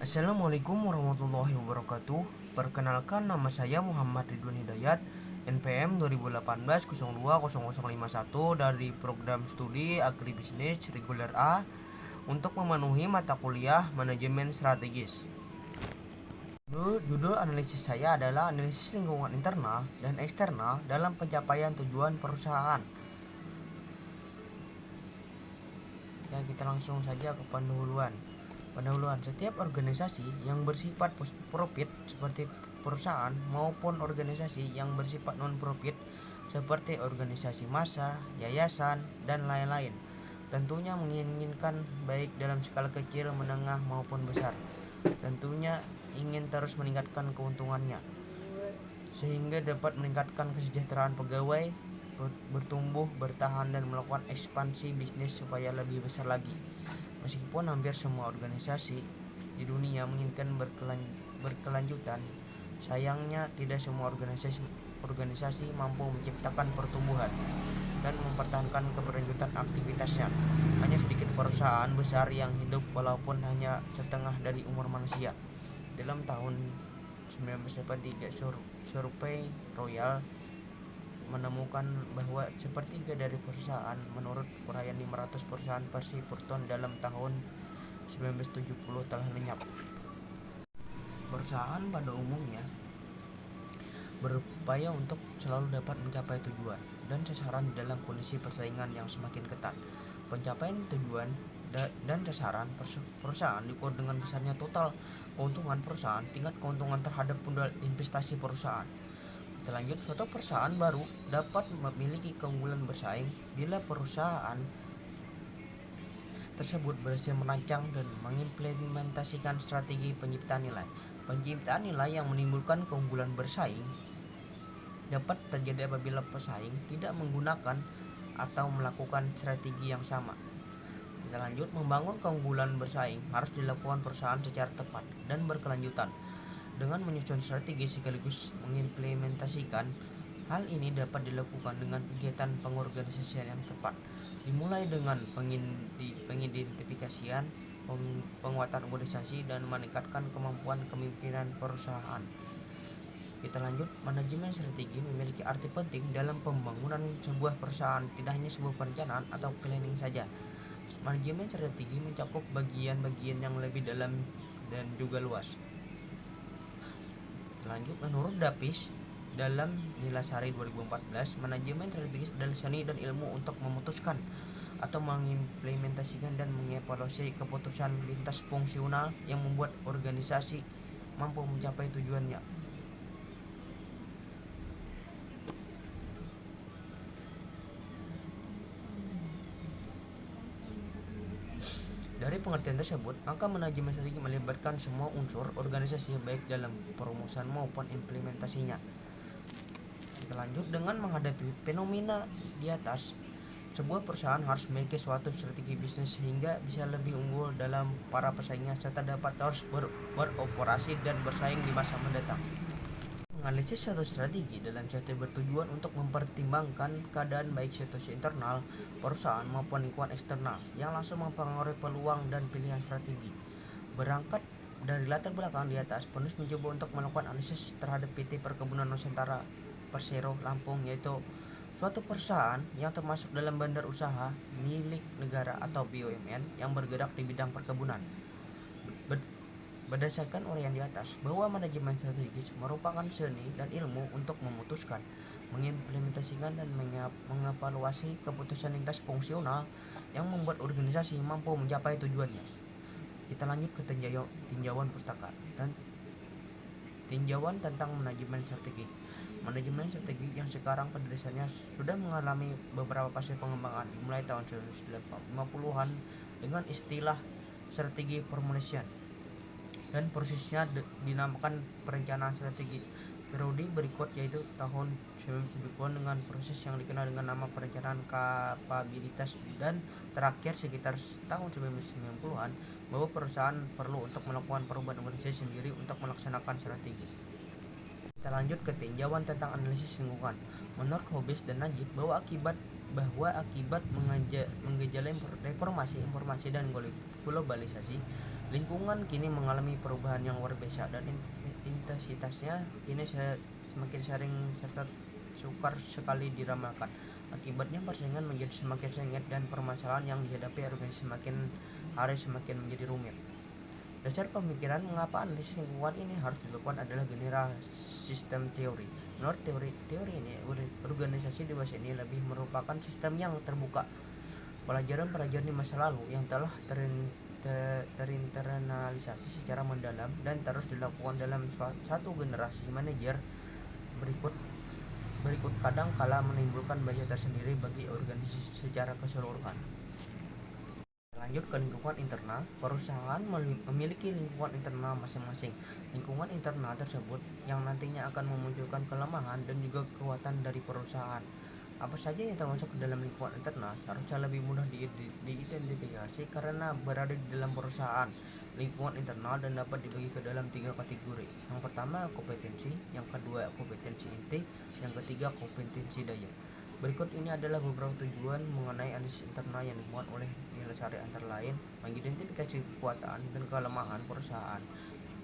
Assalamualaikum warahmatullahi wabarakatuh. Perkenalkan, nama saya Muhammad Ridwan Hidayat, NPM 2018 020051 dari program studi Agribisnis Reguler A untuk memenuhi mata kuliah Manajemen Strategis. Judul analisis saya adalah analisis lingkungan internal dan eksternal dalam pencapaian tujuan perusahaan. Ya, kita langsung saja ke pendahuluan. Setiap organisasi yang bersifat profit seperti perusahaan maupun organisasi yang bersifat non-profit seperti organisasi massa, yayasan, dan lain-lain tentunya menginginkan baik dalam skala kecil, menengah maupun besar. Tentunya ingin terus meningkatkan keuntungannya sehingga dapat meningkatkan kesejahteraan pegawai, bertumbuh, bertahan, dan melakukan ekspansi bisnis supaya lebih besar lagi. Meskipun hampir semua organisasi di dunia menginginkan berkelanjutan, sayangnya tidak semua organisasi mampu menciptakan pertumbuhan dan mempertahankan keberlanjutan aktivitasnya. Hanya sedikit perusahaan besar yang hidup walaupun hanya setengah dari umur manusia. Dalam tahun 1983, survei Royal menemukan bahwa sepertiga dari perusahaan menurut uraian 500 perusahaan Percy Burton dalam tahun 1970 telah lenyap. Perusahaan pada umumnya berupaya untuk selalu dapat mencapai tujuan dan sasaran dalam kondisi persaingan yang semakin ketat. Pencapaian tujuan dan sasaran perusahaan diukur dengan besarnya total keuntungan perusahaan, tingkat keuntungan terhadap modal investasi perusahaan. Selanjut, suatu perusahaan baru dapat memiliki keunggulan bersaing bila perusahaan tersebut berhasil merancang dan mengimplementasikan strategi penciptaan nilai. Penciptaan nilai yang menimbulkan keunggulan bersaing dapat terjadi apabila pesaing tidak menggunakan atau melakukan strategi yang sama. Kita lanjut, membangun keunggulan bersaing harus dilakukan perusahaan secara tepat dan berkelanjutan dengan menyusun strategi sekaligus mengimplementasikan. Hal ini dapat dilakukan dengan kegiatan pengorganisasian yang tepat, dimulai dengan pengidentifikasian, penguatan organisasi, dan meningkatkan kemampuan kepemimpinan perusahaan. Kita lanjut, manajemen strategi memiliki arti penting dalam pembangunan sebuah perusahaan, tidak hanya sebuah perencanaan atau planning saja. Manajemen strategi mencakup bagian-bagian yang lebih dalam dan juga luas. Lanjut, menurut Dapis dalam Nilasari 2014, manajemen strategis adalah seni dan ilmu untuk memutuskan atau mengimplementasikan dan mengevaluasi keputusan lintas fungsional yang membuat organisasi mampu mencapai tujuannya. Dari pengertian tersebut, maka manajemen strategi melibatkan semua unsur organisasi baik dalam perumusan maupun implementasinya. Kita lanjut, dengan menghadapi fenomena di atas, sebuah perusahaan harus memiliki suatu strategi bisnis sehingga bisa lebih unggul dalam para pesaingnya serta dapat terus beroperasi dan bersaing di masa mendatang. Menganalisis suatu strategi dalam strategi bertujuan untuk mempertimbangkan keadaan baik situasi internal perusahaan maupun lingkungan eksternal yang langsung mempengaruhi peluang dan pilihan strategi. Berangkat dari latar belakang di atas, penulis mencoba untuk melakukan analisis terhadap PT Perkebunan Nusantara Persero Lampung, yaitu suatu perusahaan yang termasuk dalam badan usaha milik negara atau BUMN yang bergerak di bidang perkebunan. Berdasarkan uraian di atas, bahwa manajemen strategis merupakan seni dan ilmu untuk memutuskan, mengimplementasikan, dan mengevaluasi keputusan lintas fungsional yang membuat organisasi mampu mencapai tujuannya. Kita lanjut ke tinjauan pustaka dan tinjauan tentang manajemen strategi. Manajemen strategi yang sekarang penulisannya sudah mengalami beberapa fase pengembangan dimulai tahun 1950-an dengan istilah strategi formulation dan prosesnya dinamakan perencanaan strategi. Periode berikut yaitu tahun 1970-an dengan proses yang dikenal dengan nama perencanaan kapabilitas, dan terakhir sekitar tahun 1990-an bahwa perusahaan perlu untuk melakukan perubahan organisasi sendiri untuk melaksanakan strategi. Kita lanjut ke tinjauan tentang analisis lingkungan. Menurut Hobbes dan Najib, bahwa akibat mengejala reformasi informasi dan globalisasi, Lingkungan kini mengalami perubahan yang luar biasa dan intensitasnya kini semakin sering serta sukar sekali diramalkan. Akibatnya persaingan menjadi semakin sengit dan permasalahan yang dihadapi organisasi semakin hari semakin menjadi rumit. Dasar pemikiran mengapa analisis lingkungan ini harus dilakukan adalah general sistem teori. Menurut teori ini, organisasi dewasa ini lebih merupakan sistem yang terbuka. Pelajaran-pelajaran di masa lalu yang telah terinternalisasi secara mendalam dan terus dilakukan dalam satu generasi manajer berikut kadang kala menimbulkan bahaya tersendiri bagi organisasi secara keseluruhan. Lanjut ke lingkungan internal. Perusahaan memiliki lingkungan internal masing-masing. Lingkungan internal tersebut yang nantinya akan memunculkan kelemahan dan juga kekuatan dari perusahaan. Apa saja yang termasuk ke dalam lingkungan internal seharusnya lebih mudah diidentifikasi karena berada di dalam perusahaan. Lingkungan internal dan dapat dibagi ke dalam 3 kategori. Yang pertama kompetensi, yang kedua kompetensi inti, yang ketiga kompetensi daya. Berikut ini adalah beberapa tujuan mengenai analisis internal yang dimuat oleh Nilasari, antara lain mengidentifikasi kekuatan dan kelemahan perusahaan.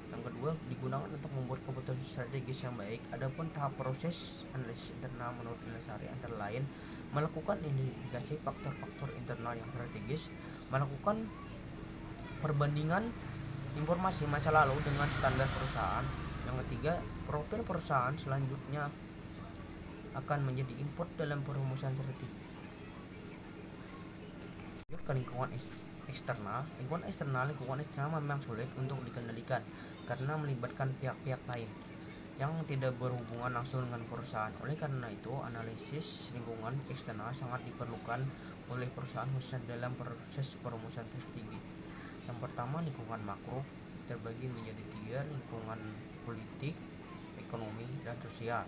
Yang kedua, digunakan untuk membuat keputusan strategis yang baik. Adapun tahap proses analisis internal menurut Nilasari antara lain melakukan identifikasi faktor-faktor internal yang strategis, melakukan perbandingan informasi masa lalu dengan standar perusahaan. Yang ketiga, profil perusahaan selanjutnya akan menjadi input dalam perumusan strategi. Ke lingkungan eksternal. Lingkungan eksternal memang sulit untuk dikendalikan karena melibatkan pihak-pihak lain yang tidak berhubungan langsung dengan perusahaan. Oleh karena itu, analisis lingkungan eksternal sangat diperlukan oleh perusahaan khususnya dalam proses perumusan strategi. Yang pertama, lingkungan makro terbagi menjadi 3, lingkungan politik, ekonomi, dan sosial.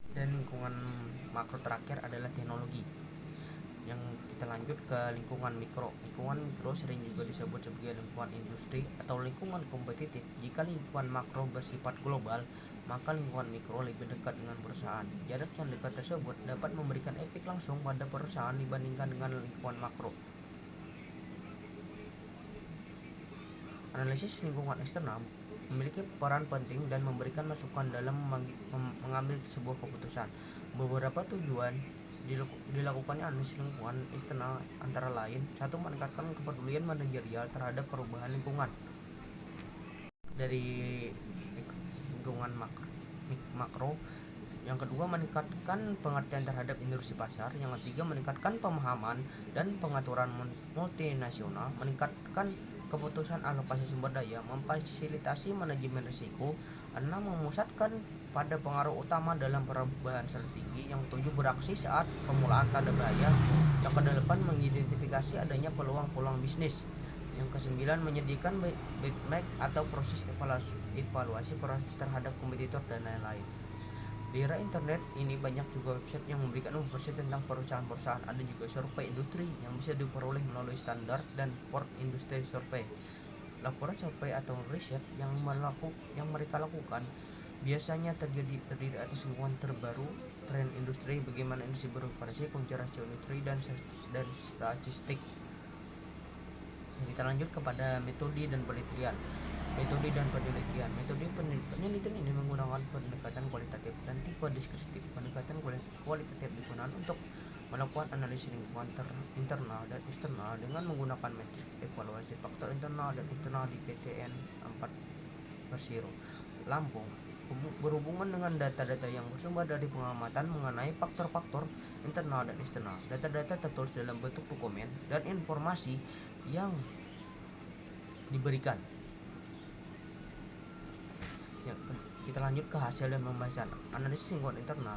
Dan lingkungan makro terakhir adalah teknologi. Yang kita lanjut ke lingkungan mikro. Lingkungan mikro sering juga disebut sebagai lingkungan industri atau lingkungan kompetitif. Jika lingkungan makro bersifat global, maka lingkungan mikro lebih dekat dengan perusahaan. Jarak yang dekat tersebut dapat memberikan efek langsung pada perusahaan dibandingkan dengan lingkungan makro. Analisis lingkungan eksternal memiliki peran penting dan memberikan masukan dalam mengambil sebuah keputusan. Beberapa tujuan dilakukannya analisis lingkungan eksternal antara lain: 1. Meningkatkan kepedulian manajerial terhadap perubahan lingkungan dari lingkungan makro. Yang kedua, meningkatkan pengertian terhadap industri pasar. Yang ketiga, meningkatkan pemahaman dan pengaturan multinasional, meningkatkan keputusan alokasi sumber daya, memfasilitasi manajemen risiko. 6. Memusatkan pada pengaruh utama dalam perubahan strategi. Yang 7. Beraksi saat permulaan tanda bahaya. Yang ke-8. Mengidentifikasi adanya peluang-peluang bisnis. Yang ke-9. Menyediakan benchmark atau proses evaluasi terhadap kompetitor dan lain-lain. Di era internet ini banyak juga website yang memberikan informasi tentang perusahaan-perusahaan. Ada juga survei industri yang bisa diperoleh melalui standar dan Ford Industry Survey. Laporan survei atau riset yang mereka lakukan biasanya terdiri atas lingkungan terbaru, tren industri, bagaimana industri beroperasi, kunci rasio industri, dan statistik. Kita lanjut kepada metode dan penelitian. Metode penelitian ini menggunakan pendekatan kualitatif dan tipe deskriptif. Pendekatan kualitatif digunakan untuk melakukan analisis lingkungan internal dan eksternal dengan menggunakan metrik evaluasi faktor internal dan eksternal di PTN 4.0. Lampung berhubungan dengan data-data yang bersumber dari pengamatan mengenai faktor-faktor internal dan eksternal. Data-data tertulis dalam bentuk dokumen dan informasi yang diberikan. Ya, kita lanjut ke hasil dan pembahasan. Analisis lingkungan internal.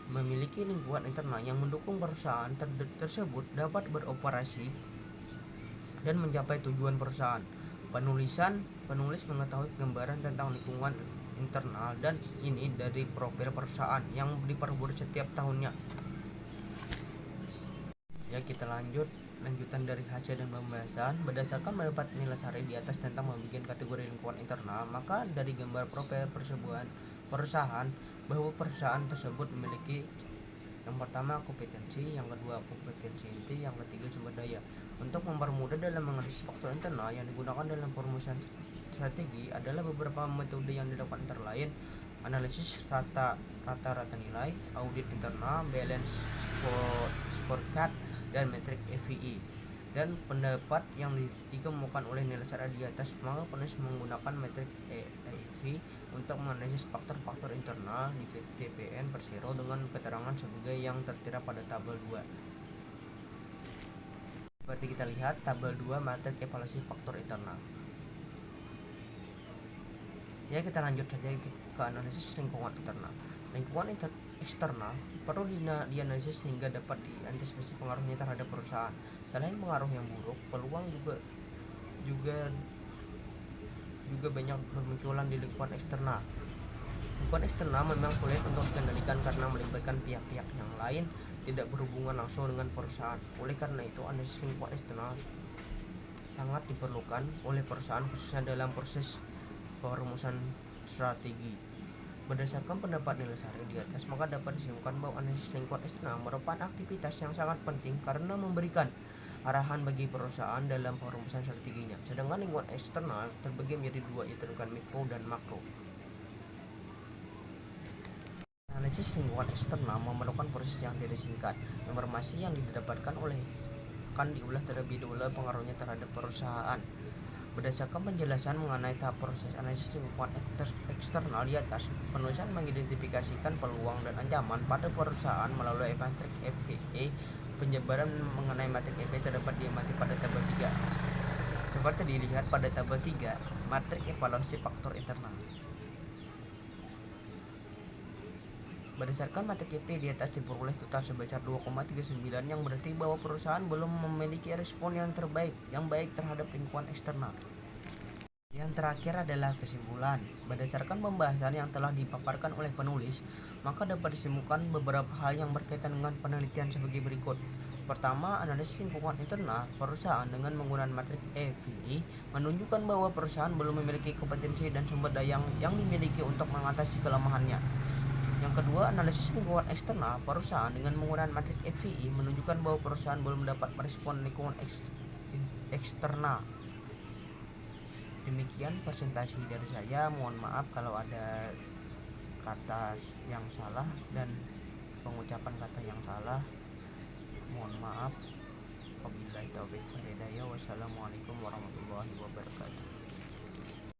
Memiliki lingkungan internal yang mendukung perusahaan tersebut dapat beroperasi dan mencapai tujuan perusahaan. Penulis mengetahui gambaran tentang lingkungan internal dan ini dari profil perusahaan yang diperbarui setiap tahunnya. Ya, kita lanjutan dari hasil dan pembahasan. Berdasarkan pendapat Nilasari di atas tentang membuat kategori lingkungan internal, maka dari gambar profil perusahaan bahwa perusahaan tersebut memiliki yang pertama kompetensi, yang kedua kompetensi inti, yang ketiga sumber daya. Untuk mempermudah dalam menganalisis faktor internal yang digunakan dalam perumusan strategi adalah beberapa metode yang dilakukan antara lain analisis rata-rata nilai, audit internal, balance scorecard, dan metrik EVE. Dan pendapat yang dikemukakan oleh nilai cara di atas, maka penulis menggunakan metrik EVE untuk menganalisis faktor-faktor internal di TPN Persero dengan keterangan sebagai yang tertera pada tabel 2. Seperti kita lihat tabel 2 materi evaluasi faktor internal. Ya, kita lanjut saja ke analisis lingkungan internal. Lingkungan eksternal perlu dianalisis sehingga dapat diantisipasi pengaruhnya terhadap perusahaan. Selain pengaruh yang buruk, peluang juga banyak bermunculan di lingkungan eksternal. Lingkungan eksternal memang sulit untuk dikendalikan karena melibatkan pihak-pihak yang lain tidak berhubungan langsung dengan perusahaan. Oleh karena itu, analisis lingkungan eksternal sangat diperlukan oleh perusahaan khususnya dalam proses perumusan strategi. Berdasarkan pendapat nilai sari di atas, maka dapat disimpulkan bahwa analisis lingkungan eksternal merupakan aktivitas yang sangat penting karena memberikan arahan bagi perusahaan dalam perumusan strateginya. Sedangkan lingkungan eksternal terbagi menjadi dua, yaitu lingkungan mikro dan makro. Analisis lingkungan eksternal memerlukan proses yang tidak singkat. Informasi yang didapatkan akan diulah terlebih dahulu pengaruhnya terhadap perusahaan. Berdasarkan penjelasan mengenai tahap proses analisis lingkungan eksternal di atas, penulisan mengidentifikasikan peluang dan ancaman pada perusahaan melalui matrik EVE. Penjabaran mengenai matrik EVE terdapat diamati pada tabel 3. Seperti dilihat pada tabel 3, matrik evaluasi faktor internal. Berdasarkan matrik EP di atas diperoleh total sebesar 2,39 yang berarti bahwa perusahaan belum memiliki respon yang baik terhadap lingkungan eksternal. Yang terakhir adalah kesimpulan. Berdasarkan pembahasan yang telah dipaparkan oleh penulis, maka dapat disimpulkan beberapa hal yang berkaitan dengan penelitian sebagai berikut. Pertama, analisis lingkungan internal perusahaan dengan menggunakan matrik EVE menunjukkan bahwa perusahaan belum memiliki kompetensi dan sumber daya yang dimiliki untuk mengatasi kelemahannya. Yang kedua, analisis lingkungan eksternal perusahaan dengan menggunakan matrik EVE menunjukkan bahwa perusahaan belum dapat merespon lingkungan eksternal. Demikian presentasi dari saya. Mohon maaf kalau ada kata yang salah dan pengucapan kata yang salah. Mohon maaf. Wabillahi taufiq wal hidayah. Wassalamualaikum warahmatullahi wabarakatuh.